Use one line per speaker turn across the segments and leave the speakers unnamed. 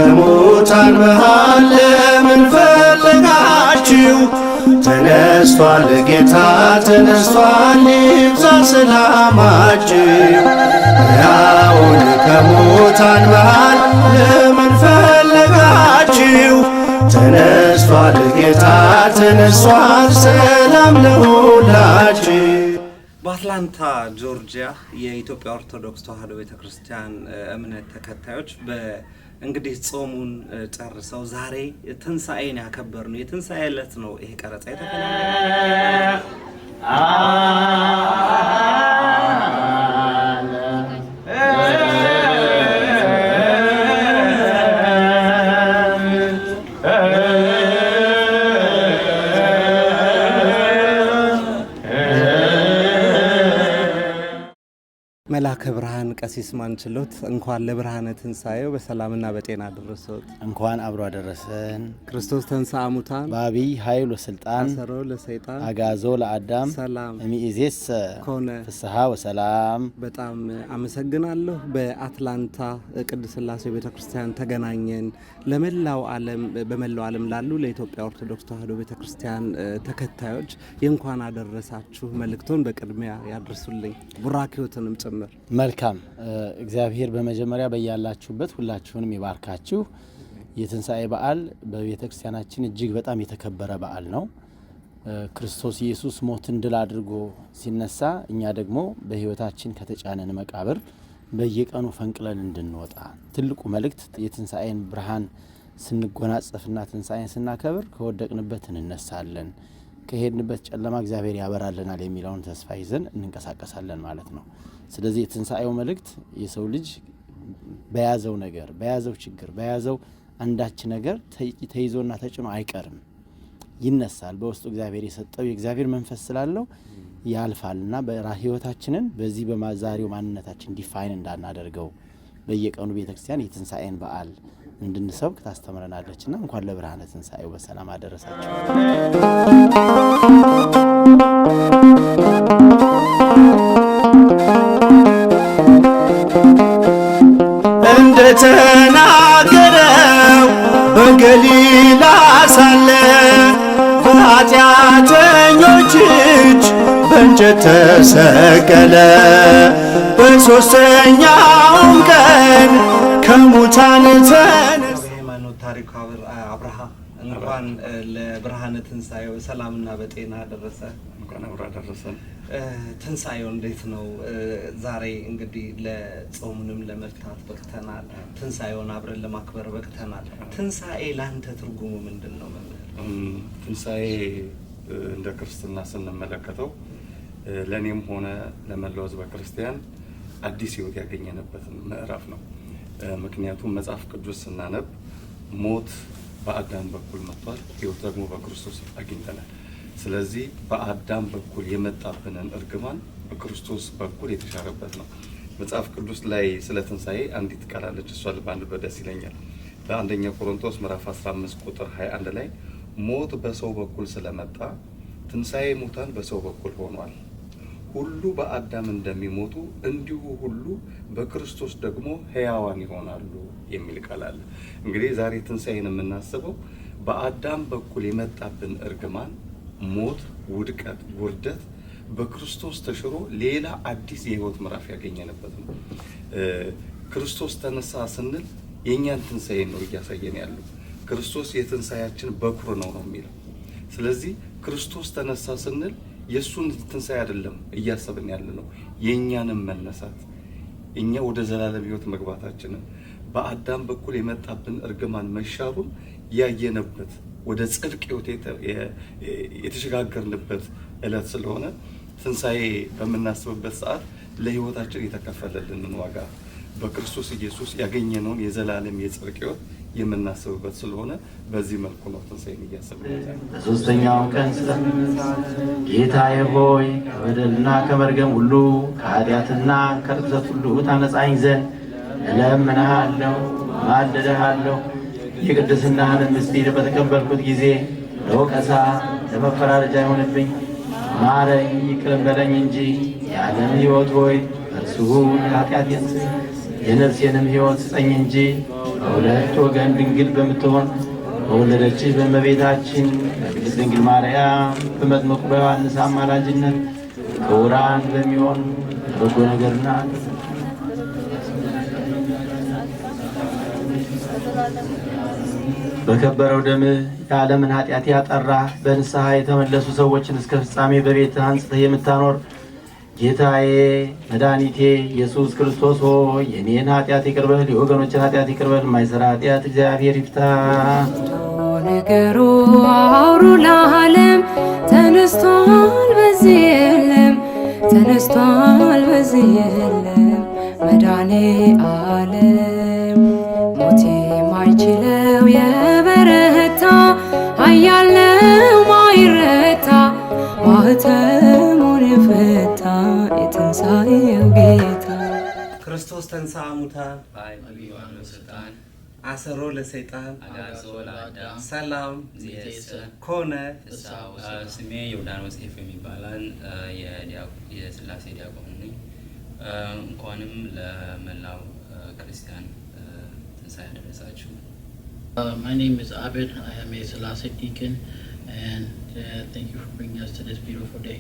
ከሙታን መሃል ለምን ፈለጋችሁ? ተነስቷል ጌታ ተነስቷል ይብዛ ሰላማችሁ። ሕያውን ከሙታን መሃል ለምን ፈለጋችሁ? ተነስቷል ጌታ ተነስቷል ሰላም ለሁላችሁ።
በአትላንታ ጆርጂያ የኢትዮጵያ ኦርቶዶክስ ተዋሕዶ ቤተክርስቲያን እምነት ተከታዮች እንግዲህ ጾሙን ጨርሰው ዛሬ ትንሣኤን ያከበርነው የትንሣኤ ዕለት ነው። ይሄ ቀረጻ መላከ ብርሃን ቀሲስ ማንችሎት እንኳን ለብርሃነ ትንሣኤው በሰላምና በጤና አደረሰዎት።
እንኳን አብሮ አደረሰን።
ክርስቶስ ተንሥአ እሙታን
በአቢይ ኃይል ወሥልጣን
አሰሮ ለሰይጣን
አግዓዞ ለአዳም
ሰላም
እምይእዜሰ ኮነ ፍስሐ ወሰላም።
በጣም አመሰግናለሁ። በአትላንታ ቅድስት ሥላሴ ቤተክርስቲያን ተገናኘን። ለመላው ዓለም በመላው ዓለም ላሉ ለኢትዮጵያ ኦርቶዶክስ ተዋሕዶ ቤተክርስቲያን ተከታዮች የእንኳን አደረሳችሁ መልእክቶን በቅድሚያ ያድርሱልኝ፣ ቡራኪዎትንም ጭምር።
መልካም እግዚአብሔር በመጀመሪያ በያላችሁበት ሁላችሁንም ይባርካችሁ። የትንሣኤ በዓል በቤተ ክርስቲያናችን እጅግ በጣም የተከበረ በዓል ነው። ክርስቶስ ኢየሱስ ሞትን ድል አድርጎ ሲነሳ እኛ ደግሞ በሕይወታችን ከተጫነን መቃብር በየቀኑ ፈንቅለን እንድንወጣ ትልቁ መልእክት የትንሣኤን ብርሃን ስንጎናጸፍና ትንሣኤን ስናከብር ከወደቅንበት እንነሳለን፣ ከሄድንበት ጨለማ እግዚአብሔር ያበራልናል የሚለውን ተስፋ ይዘን እንንቀሳቀሳለን ማለት ነው። ስለዚህ የትንሣኤው መልእክት የሰው ልጅ በያዘው ነገር፣ በያዘው ችግር፣ በያዘው አንዳች ነገር ተይዞና ተጭኖ አይቀርም፣ ይነሳል። በውስጡ እግዚአብሔር የሰጠው የእግዚአብሔር መንፈስ ስላለው ያልፋልና ሕይወታችንን በዚህ በዛሬው ማንነታችን ዲፋይን እንዳናደርገው በየቀኑ ቤተክርስቲያን የትንሣኤን በዓል እንድንሰብክ ታስተምረናለችና እንኳን ለብርሃነ ትንሣኤው በሰላም አደረሳችሁ።
እንደተናገረው በገሊላ ሳለ በኃጢአተኞች እጅ በእንጨት ተሰቀለ። በሦስተኛውም ቀን ከሙታን ተነሳ።
የሃይማኖት ታሪኩ አብርሃ እንኳን ለብርሃነ ትንሣኤው በሰላምና በጤና ደረሰ።
እንኳን አብሮ አደረሰን።
ትንሣኤው እንዴት ነው? ዛሬ እንግዲህ ለጾሙንም ለመፍታት በቅተናል። ትንሣኤውን አብረን ለማክበር በቅተናል። ትንሣኤ ለአንተ ትርጉሙ ምንድን ነው መምህር?
ትንሣኤ እንደ ክርስትና ስንመለከተው ለእኔም ሆነ ለመላው ሕዝበ ክርስቲያን አዲስ ሕይወት ያገኘንበት ምዕራፍ ነው። ምክንያቱም መጽሐፍ ቅዱስ ስናነብ ሞት በአዳም በኩል መጥቷል፣ ሕይወት ደግሞ በክርስቶስ አግኝተናል። ስለዚህ በአዳም በኩል የመጣብንን እርግማን በክርስቶስ በኩል የተሻረበት ነው። መጽሐፍ ቅዱስ ላይ ስለ ትንሣኤ አንዲት ቃል አለች፣ እሷን ባንበብ ደስ ይለኛል። በአንደኛ ቆሮንቶስ ምዕራፍ 15 ቁጥር 21 ላይ ሞት በሰው በኩል ስለመጣ ትንሣኤ ሙታን በሰው በኩል ሆኗል። ሁሉ በአዳም እንደሚሞቱ እንዲሁ ሁሉ በክርስቶስ ደግሞ ሕያዋን ይሆናሉ የሚል ቃል አለ። እንግዲህ ዛሬ ትንሣኤን የምናስበው በአዳም በኩል የመጣብን እርግማን፣ ሞት፣ ውድቀት፣ ውርደት በክርስቶስ ተሽሮ ሌላ አዲስ የሕይወት ምዕራፍ ያገኘንበት ነው። ክርስቶስ ተነሳ ስንል የእኛን ትንሣኤ ነው እያሳየን ያለው። ክርስቶስ የትንሣኤያችን በኩር ነው የሚለው። ስለዚህ ክርስቶስ ተነሳ ስንል የእሱን ትንሣኤ አይደለም እያሰብን ያለ ነው፣ የእኛንም መነሳት፣ እኛ ወደ ዘላለም ሕይወት መግባታችንን፣ በአዳም በኩል የመጣብን እርግማን መሻሩን ያየነበት ወደ ጽድቅ ሕይወት የተሸጋገርንበት ዕለት ስለሆነ ትንሣኤ በምናስብበት ሰዓት ለሕይወታችን የተከፈለልንን ዋጋ በክርስቶስ ኢየሱስ ያገኘነውን የዘላለም የጽድቅ ሕይወት የምናስብበት ስለሆነ በዚህ መልኩ ነው ትንሣኤን እያሰብን።
በሦስተኛውም ቀን ጌታዬ ሆይ ከበደልና ከመርገም ሁሉ ከኃጢአትና ከርኵሰት ሁሉ ታነጻኝ ዘንድ እለምንሃለሁ፣ ማልድሃለሁ። የቅድስናህን ምስጢር በተቀበልኩት ጊዜ ለወቀሳ ለመፈራረጃ አይሆንብኝ። ማረኝ፣ ይቅር በለኝ እንጂ የዓለም ሕይወት ሆይ እርሱ ኃጢአቴን የነፍሴንም ሕይወት ስጠኝ እንጂ በሁለት ወገን ድንግል በምትሆን በወለደችሽ በእመቤታችን በቅድስት ድንግል ማርያም በመጥምቁ በዮሐንስ አማላጅነት ክቡራን በሚሆን በጎ ነገርና በከበረው ደምህ የዓለምን ኃጢአት ያጠራ በንስሐ የተመለሱ ሰዎችን እስከ ፍጻሜ በቤትህ አንጽተህ የምታኖር ጌታዬ መድኃኒቴ ኢየሱስ ክርስቶስ ሆይ የኔን ኃጢአት ይቅር በል፣ የወገኖችን ኃጢአት ይቅር በል። የማይሰራ ኃጢአት እግዚአብሔር ይፍታ።
ነገሩ አውሩ ለዓለም ተነስቷል፣ በዚህ የለም ተነስቷል፣ በዚህ የለም መድኃኔ ዓለም ሞት የማይችለው የበረታ ኃያል ነው ማይረታ ማኅተሙን የፈታ የትንሣኤው ጌታ
ክርስቶስ ተንሥአ እሙታን አሰሮ ለሰይጣን ሰላም ኮነ።
ስሜ ዮርዳኖስ ኤፍሬም ይባላል። የሥላሴ ዲያቆን ነኝ። እንኳንም ለመላው ክርስቲያን ትንሣኤ ያደረሳችሁ።
My name is Abid. I am a Selassie deacon, and thank you for bringing us to this beautiful day.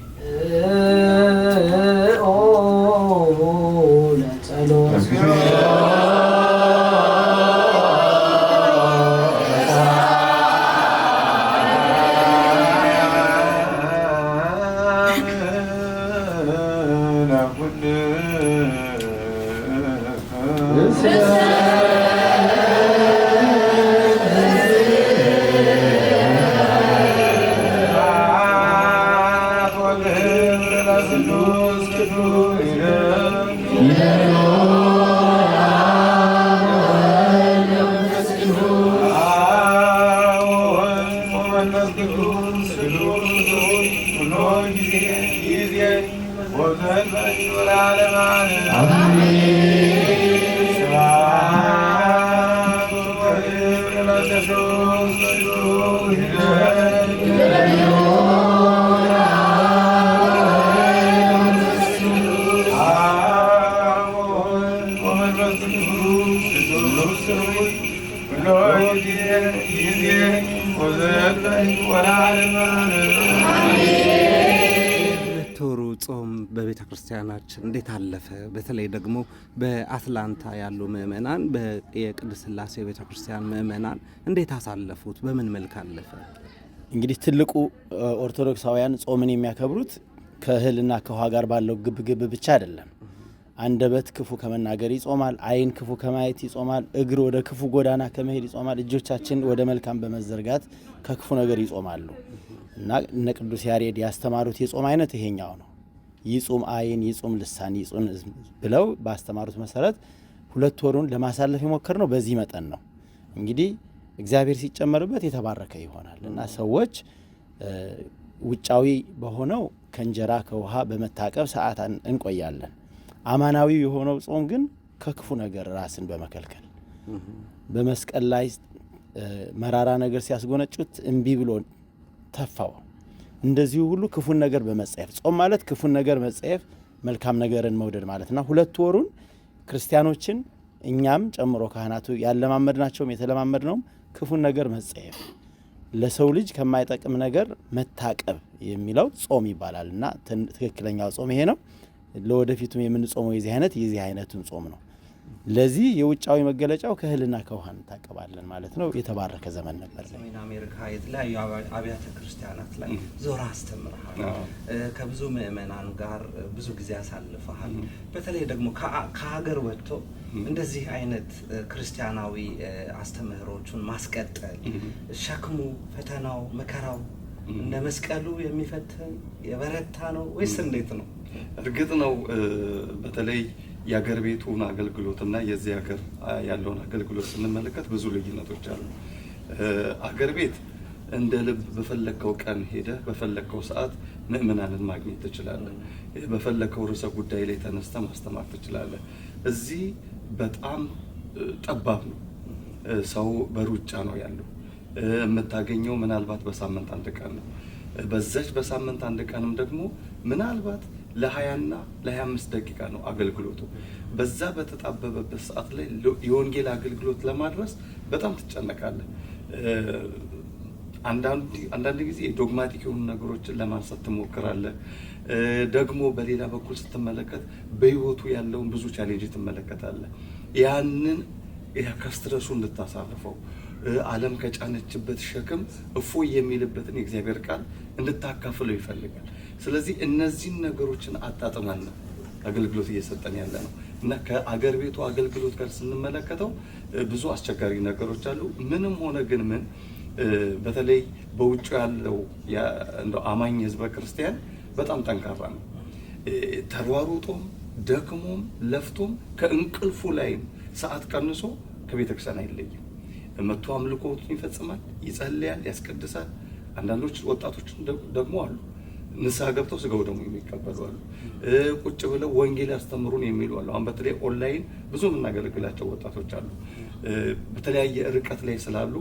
ቶሩ ጾም በቤተ ክርስቲያናችን እንዴት አለፈ? በተለይ ደግሞ በአትላንታ ያሉ ምእመናን የቅድስት ሥላሴ ቤተ ክርስቲያን ምእመናን እንዴት አሳለፉት? በምን መልክ አለፈ?
እንግዲህ ትልቁ ኦርቶዶክሳውያን ጾምን የሚያከብሩት ከእህልና ከውሃ ጋር ባለው ግብግብ ብቻ አይደለም። አንደበት ክፉ ከመናገር ይጾማል፣ ዓይን ክፉ ከማየት ይጾማል፣ እግር ወደ ክፉ ጎዳና ከመሄድ ይጾማል፣ እጆቻችን ወደ መልካም በመዘርጋት ከክፉ ነገር ይጾማሉ እና እነ ቅዱስ ያሬድ ያስተማሩት የጾም አይነት ይሄኛው ነው። ይጹም ዓይን፣ ይጹም ልሳን፣ ይጹም ብለው ባስተማሩት መሰረት 2 ወሩን ለማሳለፍ የሞከርነው በዚህ መጠን ነው። እንግዲህ እግዚአብሔር ሲጨመርበት የተባረከ ይሆናል እና ሰዎች ውጫዊ በሆነው ከእንጀራ ከውሃ በመታቀብ ሰዓት እንቆያለን። አማናዊ የሆነው ጾም ግን ከክፉ ነገር ራስን በመከልከል በመስቀል ላይ መራራ ነገር ሲያስጎነጩት እምቢ ብሎ ተፋው። እንደዚሁ ሁሉ ክፉን ነገር በመጸየፍ ጾም ማለት ክፉን ነገር መጸየፍ፣ መልካም ነገርን መውደድ ማለት ነው። 2 ወሩን ክርስቲያኖችን እኛም ጨምሮ ካህናቱ ያለማመድናቸውም የተለማመድነውም ክፉን ነገር መጸየፍ፣ ለሰው ልጅ ከማይጠቅም ነገር መታቀብ የሚለው ጾም ይባላል እና ትክክለኛው ጾም ይሄ ነው። ለወደፊቱም የምንጾመው የዚህ አይነቱን ጾም ነው። ለዚህ የውጫዊ መገለጫው ከእህልና ከውሃ እንታቀባለን ማለት ነው። የተባረከ ዘመን ነበር።
ሰሜን አሜሪካ የተለያዩ አብያተ ክርስቲያናት ላይ ዞራ አስተምረሃል። ከብዙ ምእመናን ጋር ብዙ ጊዜ አሳልፈሃል። በተለይ ደግሞ ከሀገር ወጥቶ እንደዚህ አይነት ክርስቲያናዊ አስተምህሮቹን ማስቀጠል ሸክሙ፣ ፈተናው፣ መከራው እንደ መስቀሉ የሚፈትን የበረታ ነው ወይስ እንዴት ነው?
እርግጥ ነው በተለይ የአገር ቤቱን አገልግሎትና የዚህ ሀገር ያለውን አገልግሎት ስንመለከት ብዙ ልዩነቶች አሉ። አገር ቤት እንደ ልብ በፈለከው ቀን ሄደህ በፈለከው ሰዓት ምእመናንን ማግኘት ትችላለህ። በፈለከው ርዕሰ ጉዳይ ላይ ተነስተህ ማስተማር ትችላለህ። እዚህ በጣም ጠባብ ነው። ሰው በሩጫ ነው ያለው። የምታገኘው ምናልባት በሳምንት 1 ቀን ነው። በዛች በሳምንት 1 ቀንም ደግሞ ምናልባት ለ20 እና ለ25 ደቂቃ ነው አገልግሎቱ። በዛ በተጣበበበት ሰዓት ላይ የወንጌል አገልግሎት ለማድረስ በጣም ትጨነቃለህ። አንዳንድ ጊዜ ዶግማቲክ የሆኑ ነገሮችን ለማንሳት ትሞክራለህ። ደግሞ በሌላ በኩል ስትመለከት በህይወቱ ያለውን ብዙ ቻሌንጅ ትመለከታለህ። ያንን ከስትረሱ እንድታሳርፈው ዓለም ከጫነችበት ሸክም እፎይ የሚልበትን የእግዚአብሔር ቃል እንድታካፍለው ይፈልጋል። ስለዚህ እነዚህን ነገሮችን አጣጥመን ነው አገልግሎት እየሰጠን ያለ ነው እና ከአገር ቤቱ አገልግሎት ጋር ስንመለከተው ብዙ አስቸጋሪ ነገሮች አሉ። ምንም ሆነ ግን ምን በተለይ በውጭ ያለው እንደው አማኝ ህዝበ ክርስቲያን በጣም ጠንካራ ነው። ተሯሩጦም ደክሞም ለፍቶም ከእንቅልፉ ላይ ሰዓት ቀንሶ ከቤተክርስቲያን አይለይም። መጥቶ አምልኮቱን ይፈጽማል፣ ይጸልያል፣ ያስቀድሳል። አንዳንዶች ወጣቶች ደግሞ አሉ ንስሐ ገብተው ስጋው ደግሞ የሚቀበሉ አሉ። ቁጭ ብለው ወንጌል ያስተምሩን የሚሉ አሉ። አሁን በተለይ ኦንላይን ብዙ የምናገለግላቸው ወጣቶች አሉ። በተለያየ ርቀት ላይ ስላሉ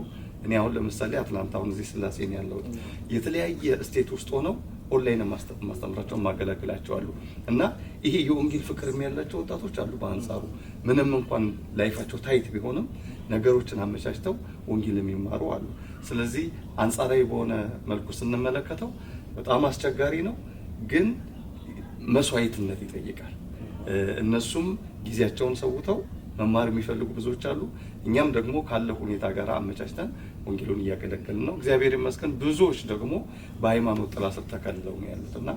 እኔ አሁን ለምሳሌ አትላንታ አሁን እዚህ ስላሴ ነው ያለሁት። የተለያየ ስቴት ውስጥ ሆነው ኦንላይን ማስተምራቸው ማገለግላቸው አሉ እና ይሄ የወንጌል ፍቅር ያላቸው ወጣቶች አሉ። በአንጻሩ ምንም እንኳን ላይፋቸው ታይት ቢሆንም ነገሮችን አመቻችተው ወንጌል የሚማሩ አሉ። ስለዚህ አንጻራዊ በሆነ መልኩ ስንመለከተው በጣም አስቸጋሪ ነው፣ ግን መስዋዕትነት ይጠይቃል። እነሱም ጊዜያቸውን ሰውተው መማር የሚፈልጉ ብዙዎች አሉ። እኛም ደግሞ ካለ ሁኔታ ጋር አመቻችተን ወንጌሉን እያገለገልን ነው። እግዚአብሔር ይመስገን። ብዙዎች ደግሞ በሃይማኖት ጥላ ስር ተከልለው ነው ያሉት እና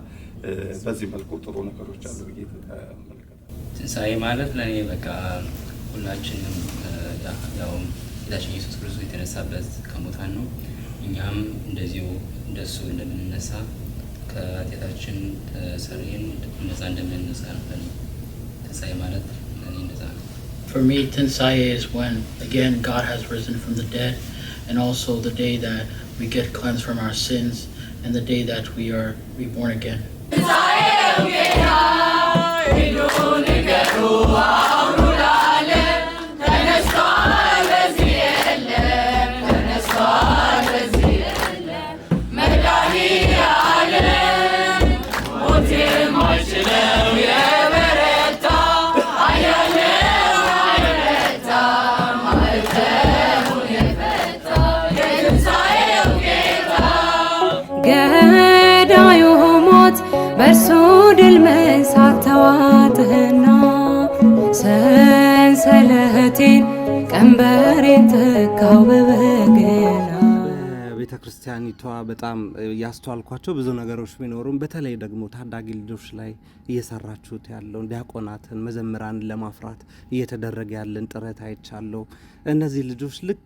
በዚህ መልኩ ጥሩ ነገሮች አሉ ብዬ ተመለከተ።
ትንሣኤ ማለት ለእኔ በቃ ሁላችንም ያው ጌታችን ኢየሱስ ክርስቶስ የተነሳበት ከሙታን ነው። እኛም እንደዚሁ እንደሱ እንደምንነሳ ከኃጢአታችን ተሰርየን እንደዛ እንደምንነሳ ነው። ትንሣኤ ማለት ለእኔ እንደዛ ነው።
For me, Tinsai is when, again, God has risen from the dead, and also the day that we get cleansed from our sins, and the day that we are reborn again.
ገዳዩ ሞት በእርሱ ድል መንሳት ተዋጥህና ሰንሰለቴን ቀንበሬን ተካው በበገና።
ቤተ ክርስቲያኒቷ በጣም ያስተዋልኳቸው ብዙ ነገሮች ቢኖሩም በተለይ ደግሞ ታዳጊ ልጆች ላይ እየሰራችሁት ያለውን ዲያቆናትን መዘምራንን ለማፍራት እየተደረገ ያለን ጥረት አይቻለሁ። እነዚህ ልጆች ልክ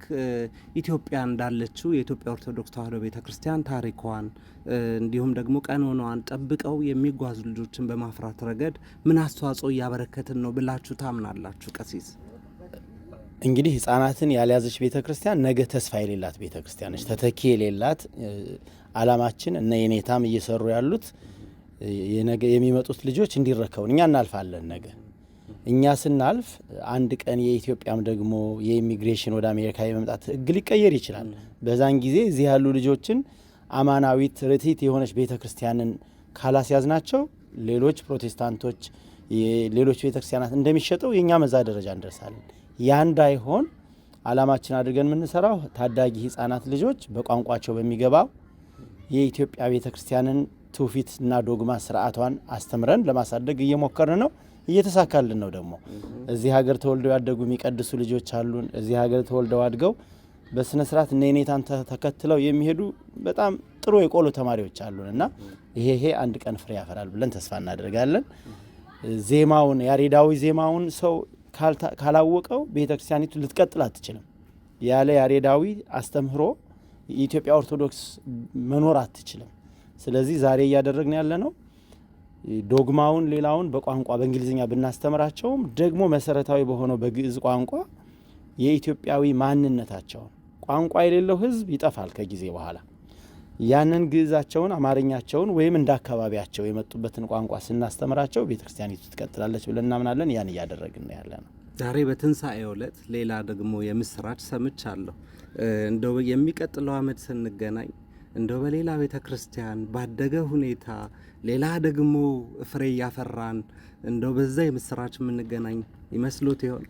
ኢትዮጵያ እንዳለችው የኢትዮጵያ ኦርቶዶክስ ተዋሕዶ ቤተ ክርስቲያን ታሪኳን እንዲሁም ደግሞ ቀኖናዋን ጠብቀው የሚጓዙ ልጆችን በማፍራት ረገድ ምን አስተዋጽኦ እያበረከትን ነው ብላችሁ ታምናላችሁ? ቀሲስ
እንግዲህ ህፃናትን ያልያዘች ቤተ ክርስቲያን ነገ ተስፋ የሌላት ቤተ ክርስቲያን ነች፣ ተተኪ የሌላት። አላማችን እና የኔታም እየሰሩ ያሉት የነገ የሚመጡት ልጆች እንዲረከቡን እኛ እናልፋለን። ነገ እኛ ስናልፍ አንድ ቀን የኢትዮጵያም ደግሞ የኢሚግሬሽን ወደ አሜሪካ የመምጣት ህግ ሊቀየር ይችላል። በዛን ጊዜ እዚህ ያሉ ልጆችን አማናዊት ርቲት የሆነች ቤተ ክርስቲያንን ካላስያዝናቸው ሌሎች ፕሮቴስታንቶች፣ ሌሎች ቤተ ክርስቲያናት እንደሚሸጠው የእኛ መዛ ደረጃ እንደርሳለን። ያ እንዳይሆን አላማችን አድርገን የምንሰራው ታዳጊ ህፃናት ልጆች በቋንቋቸው በሚገባው የኢትዮጵያ ቤተ ክርስቲያንን ትውፊትና ዶግማ ስርዓቷን አስተምረን ለማሳደግ እየሞከርን ነው። እየተሳካልን ነው። ደግሞ እዚህ ሀገር ተወልደው ያደጉ የሚቀድሱ ልጆች አሉን። እዚህ ሀገር ተወልደው አድገው በስነ ስርዓት እነ የኔታን ተከትለው የሚሄዱ በጣም ጥሩ የቆሎ ተማሪዎች አሉን እና ይሄ አንድ ቀን ፍሬ ያፈራል ብለን ተስፋ እናደርጋለን። ዜማውን ያሬዳዊ ዜማውን ሰው ካላወቀው ቤተክርስቲያኒቱ ልትቀጥል አትችልም። ያለ ያሬዳዊ አስተምህሮ የኢትዮጵያ ኦርቶዶክስ መኖር አትችልም። ስለዚህ ዛሬ እያደረግን ያለ ነው ዶግማውን ሌላውን በቋንቋ በእንግሊዝኛ ብናስተምራቸውም ደግሞ መሰረታዊ በሆነው በግዕዝ ቋንቋ የኢትዮጵያዊ ማንነታቸውን ቋንቋ የሌለው ህዝብ ይጠፋል ከጊዜ በኋላ። ያንን ግዕዛቸውን አማርኛቸውን ወይም እንደ አካባቢያቸው የመጡበትን ቋንቋ ስናስተምራቸው ቤተክርስቲያኒቱ ትቀጥላለች ብለን እናምናለን። ያን እያደረግን ያለ ነው።
ዛሬ በትንሣኤው ዕለት ሌላ ደግሞ የምስራች ሰምቻለሁ። እንደው የሚቀጥለው ዓመት ስንገናኝ እንደው በሌላ ቤተክርስቲያን ባደገ ሁኔታ ሌላ ደግሞ ፍሬ ያፈራን እንደው በዛ የምስራች የምንገናኝ ይመስሎት ይሆን?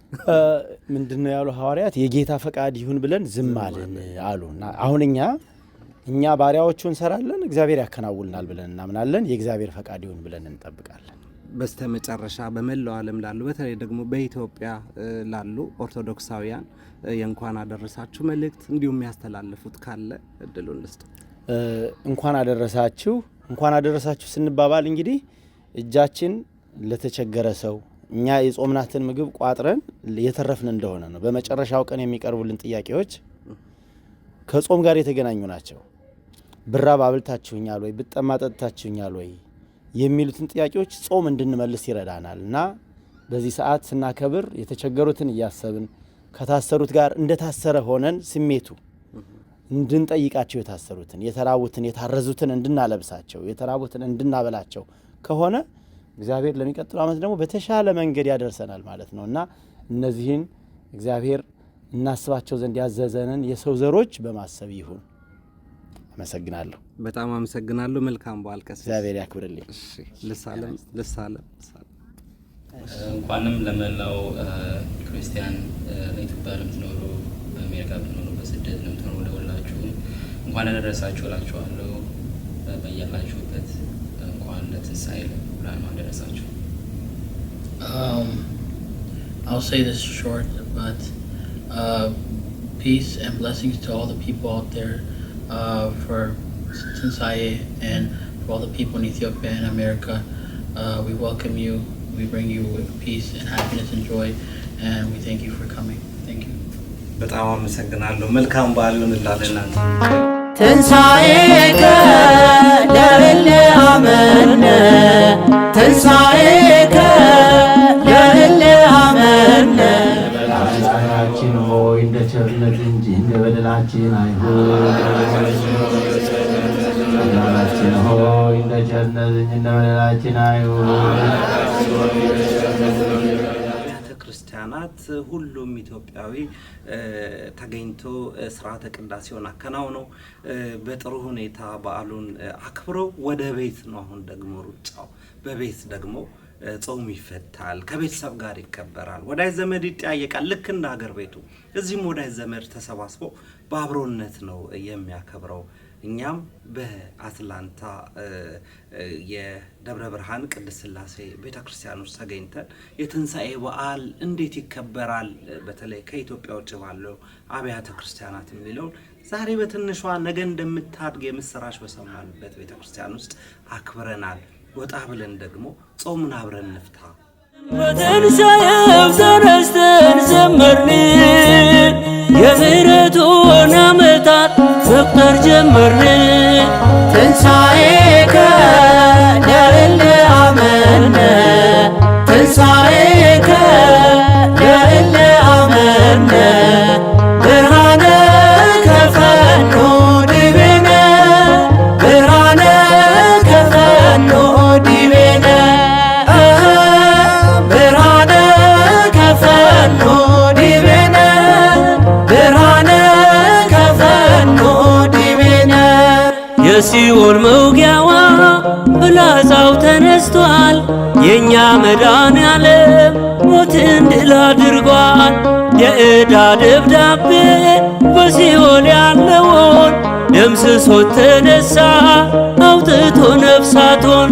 ምንድነው ያሉ ሐዋርያት የጌታ ፈቃድ ይሁን ብለን ዝም አልን አሉና አሁን እኛ ባሪያዎቹ እንሰራለን እግዚአብሔር ያከናውልናል ብለን እናምናለን። የእግዚአብሔር ፈቃድ ይሁን ብለን እንጠብቃለን።
በስተመጨረሻ በመላው ዓለም ላሉ በተለይ ደግሞ በኢትዮጵያ ላሉ ኦርቶዶክሳውያን የእንኳን አደረሳችሁ መልእክት እንዲሁም ያስተላልፉት ካለ እድሉን ልስጥ። እንኳን አደረሳችሁ ስንባባል እንግዲህ እጃችን ለተቸገረ ሰው እኛ የጾምናትን ምግብ ቋጥረን የተረፍን እንደሆነ ነው። በመጨረሻው ቀን የሚቀርቡልን ጥያቄዎች ከጾም ጋር የተገናኙ ናቸው። ብራብ አብልታችሁኛል ወይ፣ ብጠማ ጠጥታችሁኛል ወይ የሚሉትን ጥያቄዎች ጾም እንድንመልስ ይረዳናል እና በዚህ ሰዓት ስናከብር የተቸገሩትን እያሰብን ከታሰሩት ጋር እንደታሰረ ሆነን ስሜቱ እንድንጠይቃቸው የታሰሩትን፣ የተራቡትን፣ የታረዙትን እንድናለብሳቸው፣ የተራቡትን እንድናበላቸው ከሆነ እግዚአብሔር ለሚቀጥለው ዓመት ደግሞ በተሻለ መንገድ ያደርሰናል ማለት ነውና እነዚህን እግዚአብሔር እናስባቸው ዘንድ ያዘዘንን የሰው ዘሮች በማሰብ ይሁን። አመሰግናለሁ። በጣም አመሰግናለሁ። መልካም በዓል ቀሲስ።
እግዚአብሔር ያክብርልኝ።
እሺ ልሳለም
እንኳንም ለመላው ክርስቲያን በኢትዮጵያ ለምትኖሩ በአሜሪካ ለምትኖሩ በስደት ለምትኖሩ ለሁላችሁ እንኳን አደረሳችሁ እላችኋለሁ። በያላችሁበት እንኳን ለትንሣኤ ብርሃን አደረሳችሁ።
I'll say this short, but peace and blessings to all the people out there for Tinsaye and for all the people in Ethiopia and America. We welcome you. We bring you peace and happiness and joy, and we thank you for coming. Thank you.
በጣም አመሰግናለሁ። መልካም በዓል ይሁንላችሁ።
ትንሣኤከ ለእለ አመነ ትንሣኤከ ለእለ አመነ
በላችን ሆይ እንደ ቸርነት እንጂ እንደ በደላችን አይሁን። በላችን ሆይ እንደ ቸርነት እንጂ እንደ በደላችን አይሁን።
ክርስቲያናት ሁሉም ኢትዮጵያዊ ተገኝቶ ስርዓተ ቅዳሴውን አከናውነው በጥሩ ሁኔታ በዓሉን አክብረው ወደ ቤት ነው። አሁን ደግሞ ሩጫው በቤት ደግሞ ጾም ይፈታል፣ ከቤተሰብ ጋር ይከበራል፣ ወዳጅ ዘመድ ይጠያየቃል። ልክ እንደ ሀገር ቤቱ እዚህም ወዳጅ ዘመድ ተሰባስቦ በአብሮነት ነው የሚያከብረው። እኛም በአትላንታ የደብረ ብርሃን ቅድስት ሥላሴ ቤተክርስቲያን ውስጥ ተገኝተን የትንሣኤ በዓል እንዴት ይከበራል በተለይ ከኢትዮጵያ ውጭ ባለው አብያተ ክርስቲያናት የሚለውን ዛሬ በትንሿ ነገ እንደምታድግ የምስራች በሰማንበት ቤተክርስቲያን ውስጥ አክብረናል። ወጣ ብለን ደግሞ ጾሙን አብረን እንፍታ።
በትንሣኤው ተነስተን ዘመርን፣ የምሕረቱን ዓመታት መቁጠር ጀመርን። ትንሣኤከ ለእለ አመነ ትንሣኤከ ለእለ አመነ ብርሃነ ከፈኖ ዲቤነ ብርሃነ ከፈኖ ዲቤነ ብርሃነ ከፈኖ ዲቤነ ብርሃነ ከፈኖ ዲቤነ የሲኦል መውጊያዋ ፍላጻው ተነስቷል። የእኛ መድኃኔዓለም ሞትን ድል አድርጓል። የዕዳ ደብዳቤ በሲኦል ያለውን ደምስሶት ተነሳ አውጥቶ ነፍሳቶን